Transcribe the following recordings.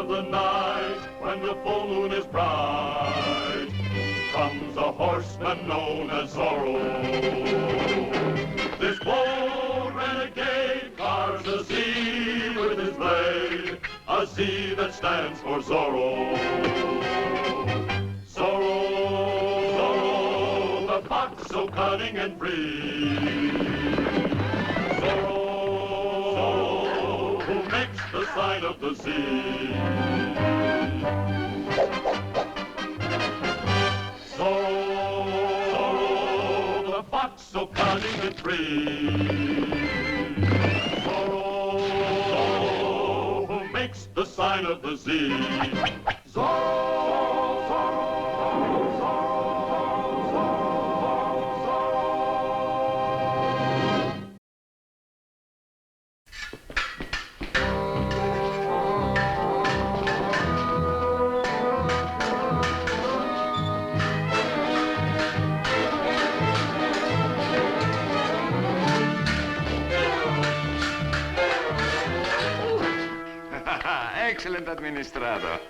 of the night, when the full moon is bright, comes a horseman known as Zorro. This bold renegade carves a Z with his blade, a Z that stands for Zorro. Zorro, the fox so cunning and free. Zorro, who makes the sign of the Z. Zorro, the fox so cunning and free. Zorro, who makes the sign of the Z. Zorro, Zorro, Zorro, Zorro, Zorro. Excellent administrado.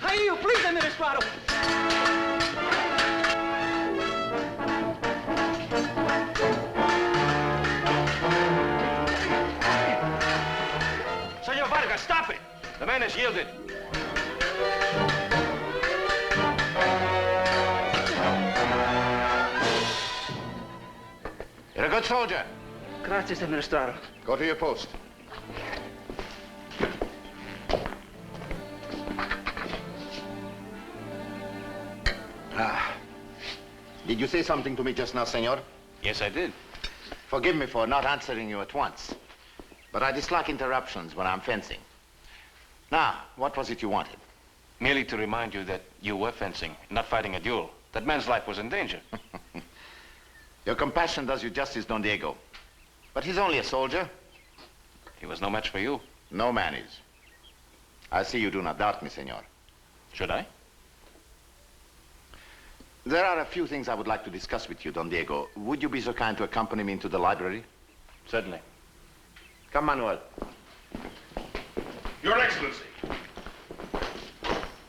Hey, you, please, administrado. Senor Vargas, stop it! The man has yielded. You're a good soldier. Gracias, administrado. Go to your post. Did you say something to me just now, senor? Yes, I did. Forgive me for not answering you at once, but I dislike interruptions when I'm fencing. Now, what was it you wanted? Merely to remind you that you were fencing, not fighting a duel. That man's life was in danger. Your compassion does you justice, Don Diego. But he's only a soldier. He was no match for you. No man is. I see you do not doubt me, senor. Should I? There are a few things I would like to discuss with you, Don Diego. Would you be so kind to accompany me into the library? Certainly. Come, Manuel. Your Excellency,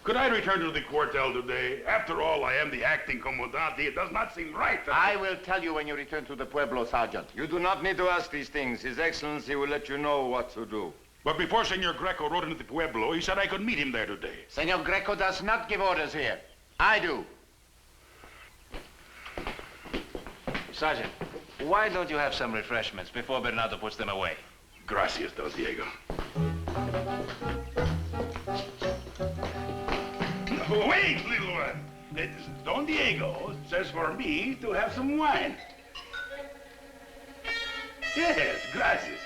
could I return to the quartel today? After all, I am the acting commandante. It does not seem right that I will tell you when you return to the Pueblo, Sergeant. You do not need to ask these things. His Excellency will let you know what to do. But before Senor Greco rode into the Pueblo, he said I could meet him there today. Senor Greco does not give orders here. I do. Sergeant, why don't you have some refreshments before Bernardo puts them away? Gracias, Don Diego. Wait, little one. Don Diego says for me to have some wine. Yes, gracias.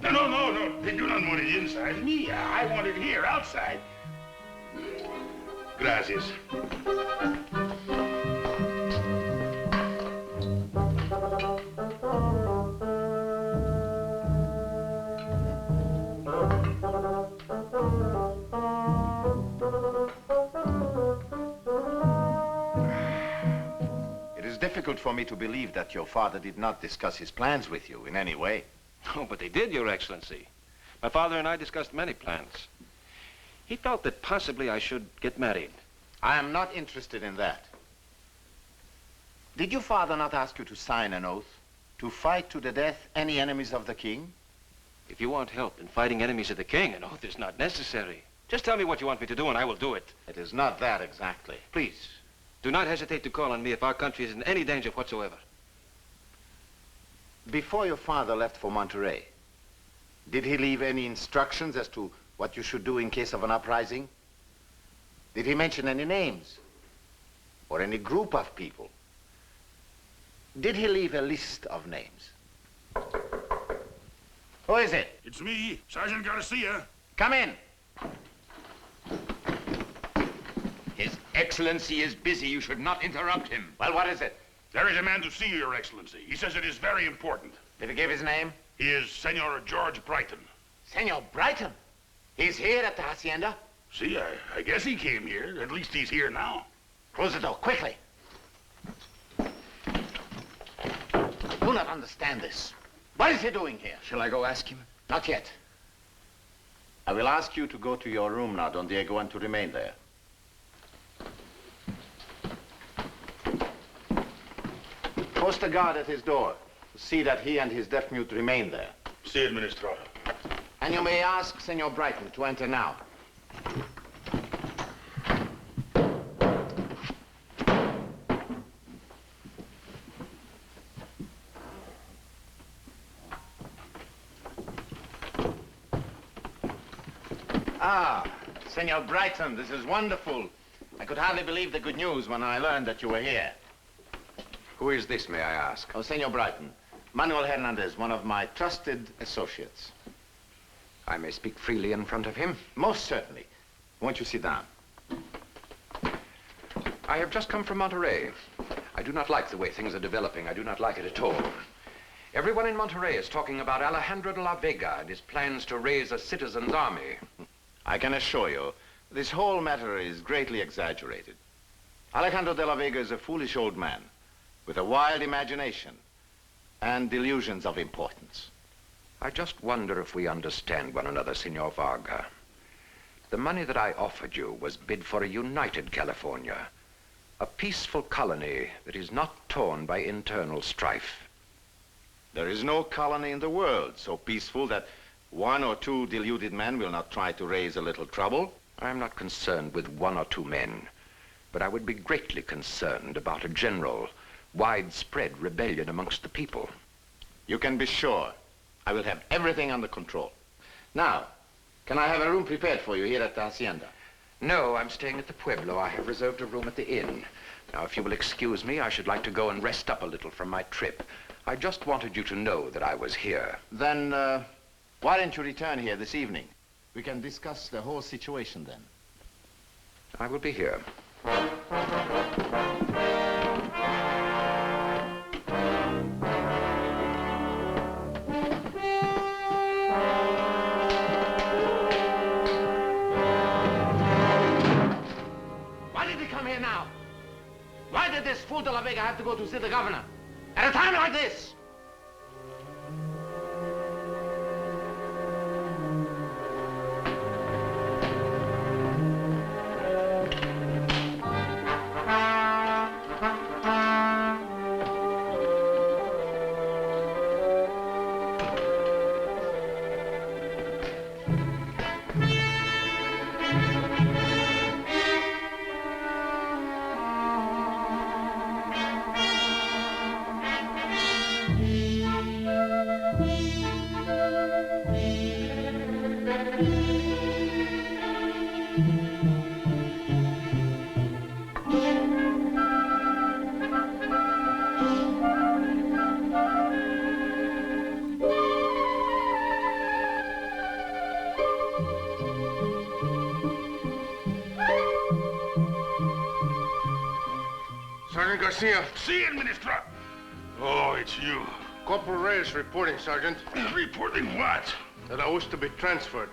No. They do not want it inside me. I want it here, outside. Gracias. It is difficult for me to believe that your father did not discuss his plans with you in any way. Oh, but they did, Your Excellency. My father and I discussed many plans. He felt that possibly I should get married. I am not interested in that. Did your father not ask you to sign an oath to fight to the death any enemies of the king? If you want help in fighting enemies of the king, an oath is not necessary. Just tell me what you want me to do and I will do it. It is not that exactly. Please, do not hesitate to call on me if our country is in any danger whatsoever. Before your father left for Monterrey, did he leave any instructions as to what you should do in case of an uprising? Did he mention any names? Or any group of people? Did he leave a list of names? Who is it? It's me, Sergeant Garcia. Come in. His Excellency is busy. You should not interrupt him. Well, what is it? There is a man to see you, Your Excellency. He says it is very important. Did he give his name? He is Senor George Brighton. Senor Brighton? He's here at the hacienda. See, I guess he came here. At least he's here now. Close the door, quickly. I do not understand this. What is he doing here? Shall I go ask him? Not yet. I will ask you to go to your room now, Don Diego, and to remain there. Post a guard at his door to see that he and his deaf mute remain there. Si, Administrator. And you may ask Senor Brighton to enter now. Ah, Senor Brighton, this is wonderful. I could hardly believe the good news when I learned that you were here. Who is this, may I ask? Oh, Senor Brighton, Manuel Hernandez, one of my trusted associates. I may speak freely in front of him? Most certainly. Won't you sit down? I have just come from Monterey. I do not like the way things are developing. I do not like it at all. Everyone in Monterey is talking about Alejandro de la Vega and his plans to raise a citizen's army. I can assure you, this whole matter is greatly exaggerated. Alejandro de la Vega is a foolish old man with a wild imagination and delusions of importance. I just wonder if we understand one another, Senor Varga. The money that I offered you was bid for a united California, a peaceful colony that is not torn by internal strife. There is no colony in the world so peaceful that one or two deluded men will not try to raise a little trouble. I'm not concerned with one or two men, but I would be greatly concerned about a general, widespread rebellion amongst the people. You can be sure I will have everything under control. Now, can I have a room prepared for you here at the hacienda? No, I'm staying at the Pueblo. I have reserved a room at the inn. Now, if you will excuse me, I should like to go and rest up a little from my trip. I just wanted you to know that I was here. Then, why don't you return here this evening? We can discuss the whole situation then. I will be here. Why did he come here now? Why did this fool de la Vega have to go to see the governor at a time like this? Sergeant Garcia. Si, Administrator. Oh, it's you. Corporal Reyes reporting, Sergeant, Reporting what? that I wish to be transferred.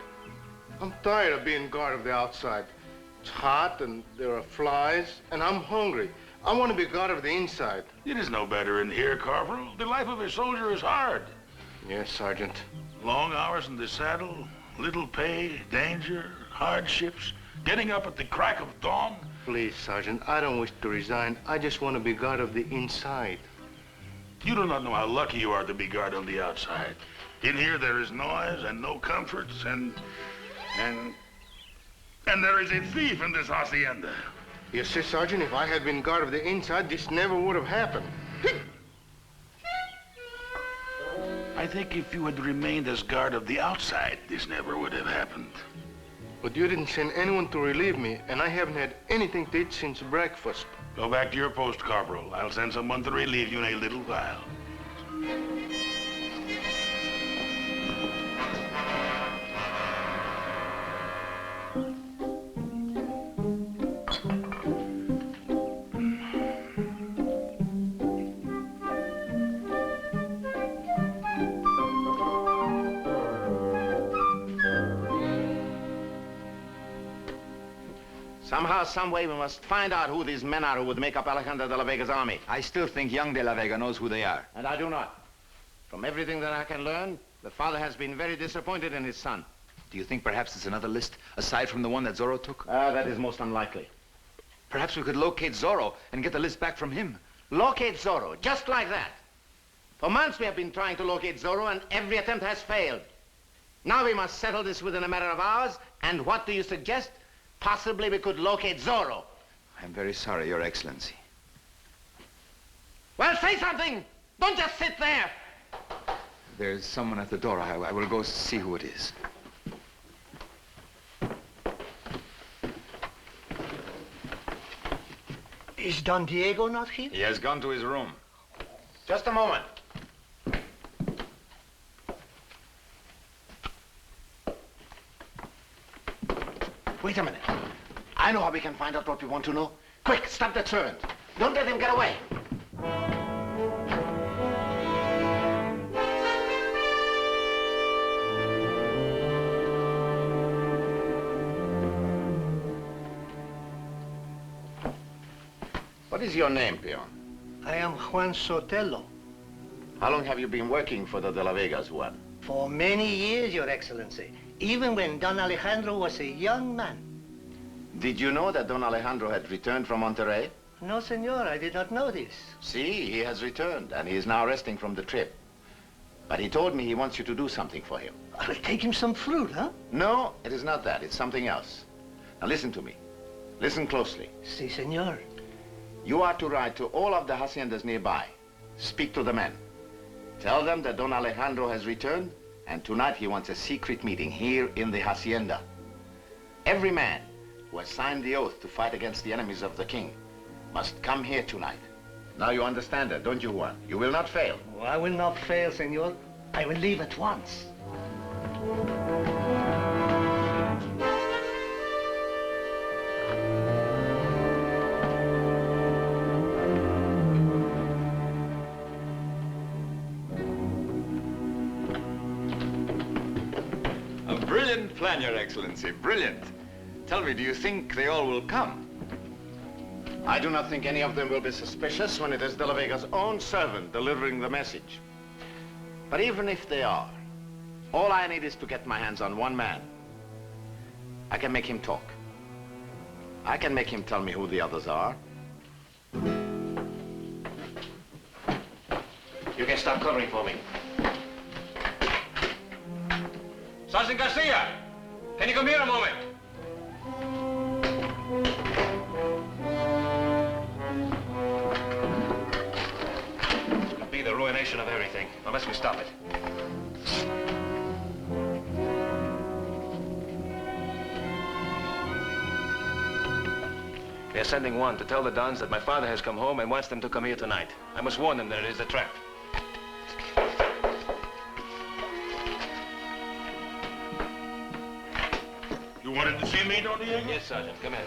I'm tired of being guard of the outside. It's hot and there are flies, and I'm hungry. I want to be guard of the inside. It is no better in here, Corporal. The life of a soldier is hard. Yes, Sergeant. Long hours in the saddle, little pay, danger, hardships, getting up at the crack of dawn. Please, Sergeant, I don't wish to resign. I just want to be guard of the inside. You do not know how lucky you are to be guard on the outside. In here there is noise and no comforts and there is a thief in this hacienda. You see, Sergeant, if I had been guard of the inside, this never would have happened. I think if you had remained as guard of the outside, this never would have happened. But you didn't send anyone to relieve me, and I haven't had anything to eat since breakfast. Go back to your post, Corporal. I'll send someone to relieve you in a little while. Somehow, some way, we must find out who these men are who would make up Alejandro de la Vega's army. I still think young de la Vega knows who they are. And I do not. From everything that I can learn, the father has been very disappointed in his son. Do you think perhaps it's another list, aside from the one that Zorro took? That is most unlikely. Perhaps we could locate Zorro and get the list back from him. Locate Zorro, just like that. For months we have been trying to locate Zorro, and every attempt has failed. Now we must settle this within a matter of hours, and what do you suggest? Possibly we could locate Zorro. I'm very sorry, Your Excellency. Well, say something! Don't just sit there! There's someone at the door. I will go see who it is. Is Don Diego not here? He has gone to his room. Just a moment. Wait a minute. I know how we can find out what we want to know. Quick, stop that servant. Don't let him get away. What is your name, peon? I am Juan Sotelo. How long have you been working for the De La Vegas, Juan? For many years, Your Excellency. Even when Don Alejandro was a young man. Did you know that Don Alejandro had returned from Monterrey? No, senor, I did not know this. See, he has returned, and he is now resting from the trip. But he told me he wants you to do something for him. I'll take him some fruit, huh? No, it is not that. It's something else. Now listen to me. Listen closely. Si, senor. You are to ride to all of the haciendas nearby. Speak to the men. Tell them that Don Alejandro has returned, and tonight he wants a secret meeting here in the hacienda. Every man who has signed the oath to fight against the enemies of the king must come here tonight. Now you understand that, don't you, Juan? You will not fail. Oh, I will not fail, senor. I will leave at once. A brilliant plan, Your Excellency. Brilliant. Tell me, do you think they all will come? I do not think any of them will be suspicious when it is De La Vega's own servant delivering the message. But even if they are, all I need is to get my hands on one man. I can make him talk. I can make him tell me who the others are. You can stop covering for me. Sergeant Garcia, can you come here a moment? This could be the ruination of everything, unless we stop it. They're sending one to tell the Dons that my father has come home and wants them to come here tonight. I must warn them that it is a trap. You wanted to see me, Don Diego? Yes, Sergeant, come in.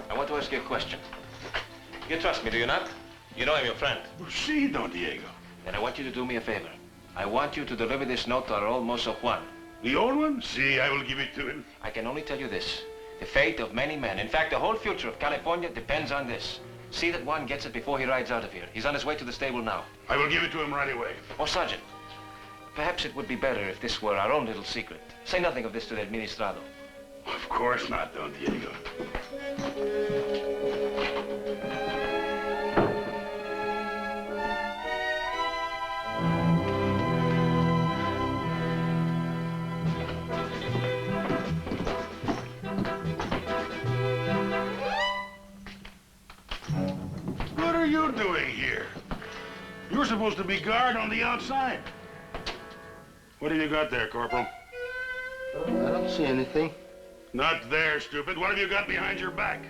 I want to ask you a question. You trust me, do you not? You know I'm your friend. See, Don Diego. Then I want you to do me a favor. I want you to deliver this note to our old Mozo Juan. The old one? See, I will give it to him. I can only tell you this. The fate of many men, in fact, the whole future of California depends on this. See that Juan gets it before he rides out of here. He's on his way to the stable now. I will give it to him right away. Oh, Sergeant, perhaps it would be better if this were our own little secret. Say nothing of this to the administrado. Of course not, Don Diego. What are you doing here? You're supposed to be guard on the outside. What have you got there, Corporal? I don't see anything. Not there, stupid. What have you got behind your back?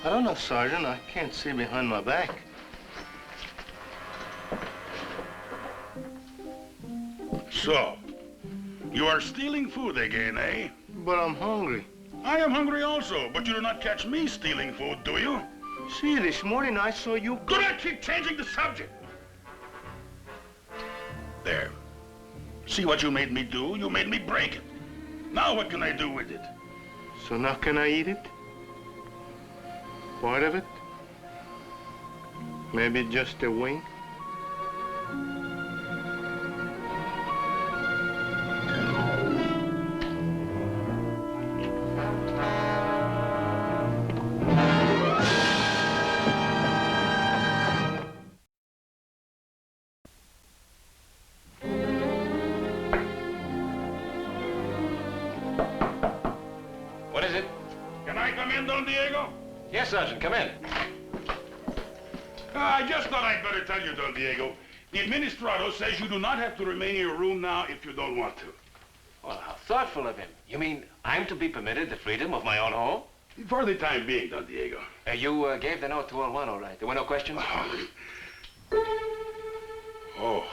I don't know, Sergeant. I can't see behind my back. So, you are stealing food again, eh? But I'm hungry. I am hungry also, but you do not catch me stealing food, do you? See, this morning I saw you... Do not keep changing the subject. There. See what you made me do? You made me break it. Now what can I do with it? So now can I eat it? Part of it? Maybe just a wing? What is it? Can I come in, Don Diego? Yes, Sergeant, come in. I just thought I'd better tell you, Don Diego. The administrator says you do not have to remain in your room now if you don't want to. Well, how thoughtful of him. You mean I'm to be permitted the freedom of my own home? For the time being, Don Diego. You gave the note to all one, all right. There were no questions? Oh.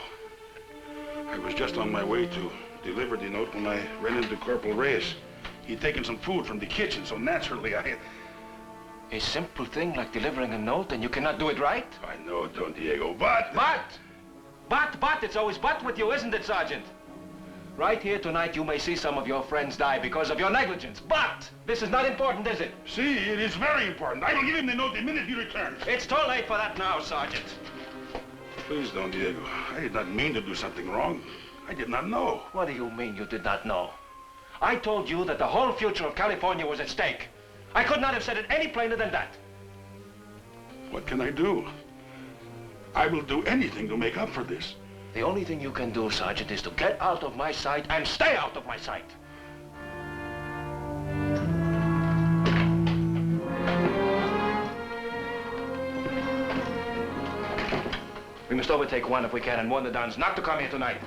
I was just on my way to deliver the note when I ran into Corporal Reyes. He'd taken some food from the kitchen, so naturally I... A simple thing like delivering a note and you cannot do it right? I know, Don Diego, but... But, it's always but with you, isn't it, Sergeant? Right here tonight you may see some of your friends die because of your negligence, but this is not important, is it? See, it is very important. I will give him the note the minute he returns. It's too late for that now, Sergeant. Please, Don Diego, I did not mean to do something wrong. I did not know. What do you mean you did not know? I told you that the whole future of California was at stake. I could not have said it any plainer than that. What can I do? I will do anything to make up for this. The only thing you can do, Sergeant, is to get out of my sight and stay out of my sight. We must overtake one if we can and warn the Dons not to come here tonight.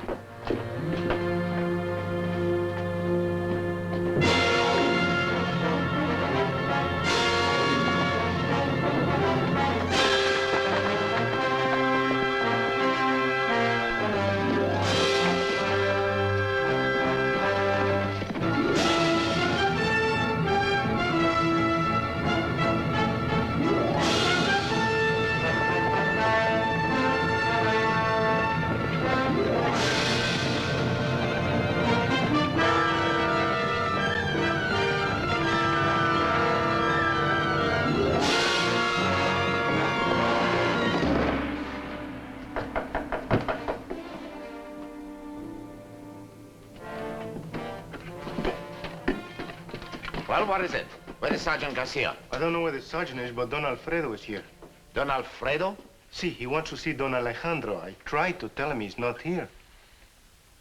Well, what is it? Where is Sergeant Garcia? I don't know where the sergeant is, but Don Alfredo is here. Don Alfredo? See, he wants to see Don Alejandro. I tried to tell him he's not here.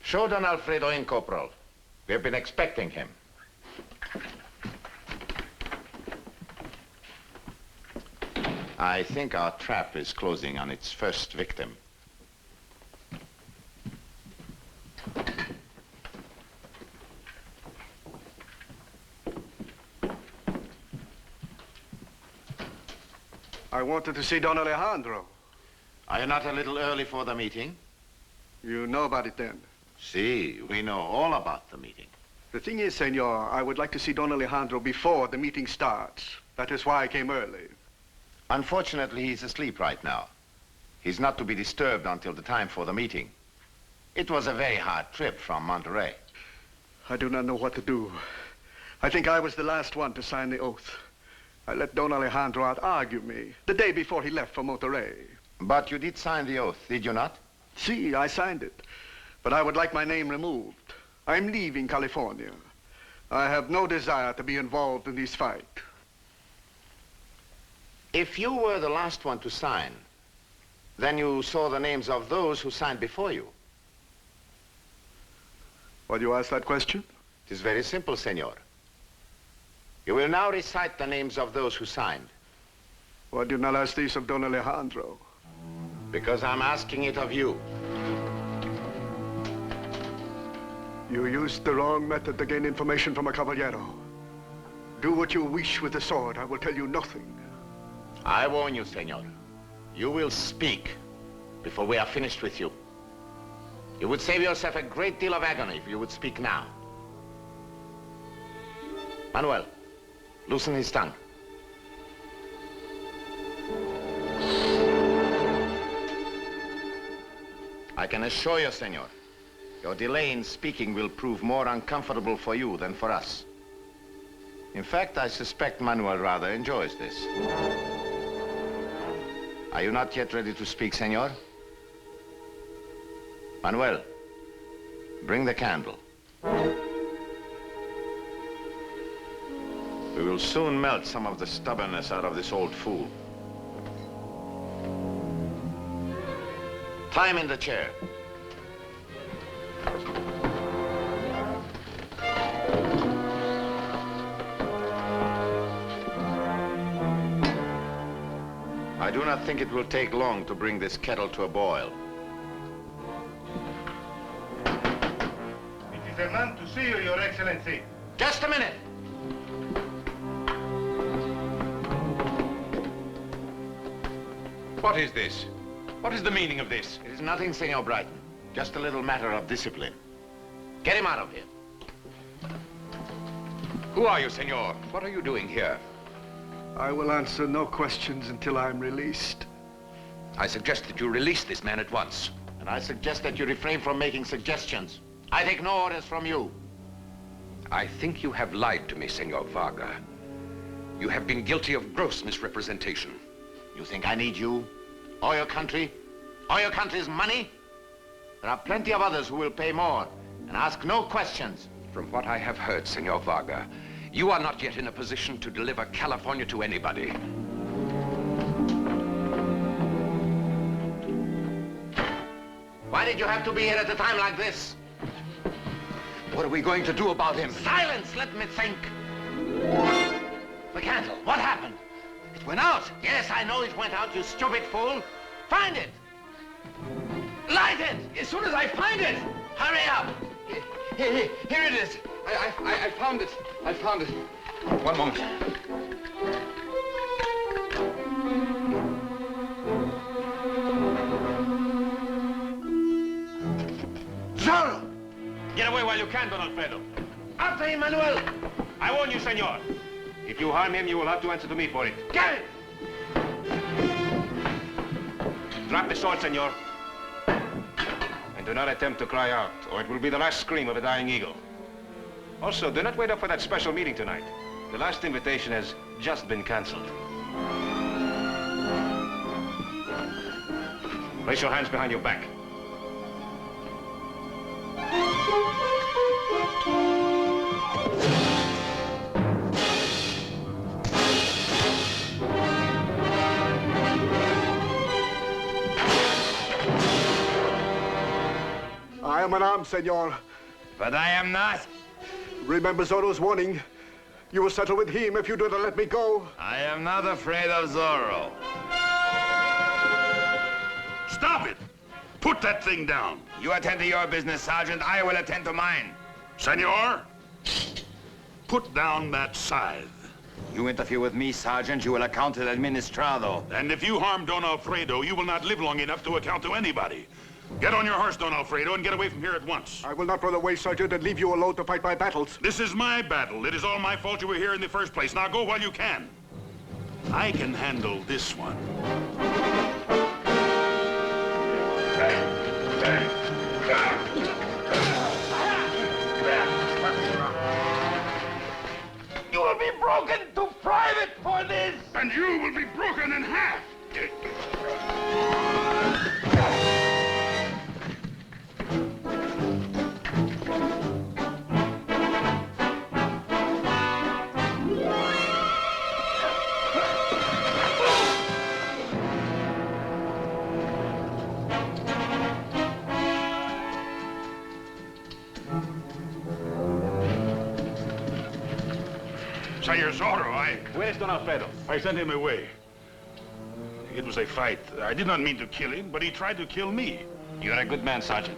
Show Don Alfredo in, Corporal. We have been expecting him. I think our trap is closing on its first victim. I wanted to see Don Alejandro. Are you not a little early for the meeting? You know about it then? Si, we know all about the meeting. The thing is, senor, I would like to see Don Alejandro before the meeting starts. That is why I came early. Unfortunately, he's asleep right now. He's not to be disturbed until the time for the meeting. It was a very hard trip from Monterey. I do not know what to do. I think I was the last one to sign the oath. I let Don Alejandro out-argue me the day before he left for Monterey. But you did sign the oath, did you not? Si, I signed it. But I would like my name removed. I'm leaving California. I have no desire to be involved in this fight. If you were the last one to sign, then you saw the names of those who signed before you. Why do you ask that question? It is very simple, senor. You will now recite the names of those who signed. Why do you not ask this of Don Alejandro? Because I'm asking it of you. You used the wrong method to gain information from a caballero. Do what you wish with the sword. I will tell you nothing. I warn you, senor. You will speak before we are finished with you. You would save yourself a great deal of agony if you would speak now. Manuel, loosen his tongue. I can assure you, senor, your delay in speaking will prove more uncomfortable for you than for us. In fact, I suspect Manuel rather enjoys this. Are you not yet ready to speak, senor? Manuel, bring the candle. We will soon melt some of the stubbornness out of this old fool. Climb in the chair. I do not think it will take long to bring this kettle to a boil. It is a man to see you, Your Excellency. Just a minute. What is this? What is the meaning of this? It is nothing, Senor Brighton. Just a little matter of discipline. Get him out of here. Who are you, senor? What are you doing here? I will answer no questions until I'm released. I suggest that you release this man at once. And I suggest that you refrain from making suggestions. I take no orders from you. I think you have lied to me, Senor Varga. You have been guilty of gross misrepresentation. You think I need you? Or your country? Or your country's money? There are plenty of others who will pay more and ask no questions. From what I have heard, Senor Varga, you are not yet in a position to deliver California to anybody. Why did you have to be here at a time like this? What are we going to do about him? Silence! Let me think. The candle. What happened? It went out. Yes, I know it went out, you stupid fool. Find it. Light it. As soon as I find it. Hurry up. Here it is. I found it. I found it. One moment. Zorro! Get away while you can, Don Alfredo. After him, Manuel. I warn you, senor. If you harm him, you will have to answer to me for it. Get it! Drop the sword, senor. And do not attempt to cry out, or it will be the last scream of a dying eagle. Also, do not wait up for that special meeting tonight. The last invitation has just been canceled. Place your hands behind your back. I am unarmed, senor. But I am not. Remember Zorro's warning. You will settle with him if you do not let me go. I am not afraid of Zorro. Stop it! Put that thing down. You attend to your business, Sergeant. I will attend to mine. Senor, put down that scythe. You interfere with me, Sergeant, you will account to the Administrado. And if you harm Don Alfredo, you will not live long enough to account to anybody. Get on your horse, Don Alfredo, and get away from here at once. I will not run away, Sergeant, and leave you alone to fight my battles. This is my battle. It is all my fault you were here in the first place. Now go while you can. I can handle this one. You will be broken to private for this! And you will be broken in half! Senor Zorro, Where is Don Alfredo? I sent him away. It was a fight. I did not mean to kill him, but he tried to kill me. You're a good man, Sergeant.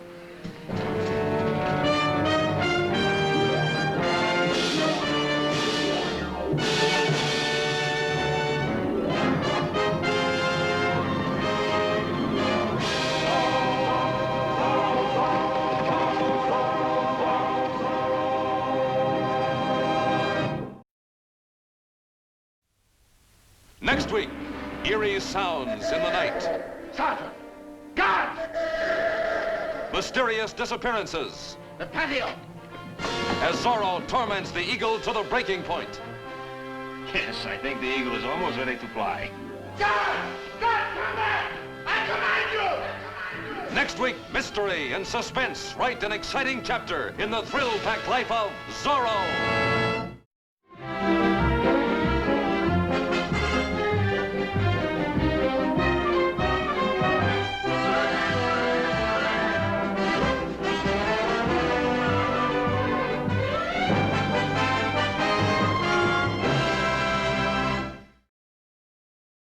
Next week, eerie sounds in the night. Sergeant! Guard! Mysterious disappearances. The patio! As Zorro torments the eagle to the breaking point. Yes, I think the Eagle is almost ready to fly. Guard! Guard, come back! I command you! Next week, mystery and suspense write an exciting chapter in the thrill-packed life of Zorro.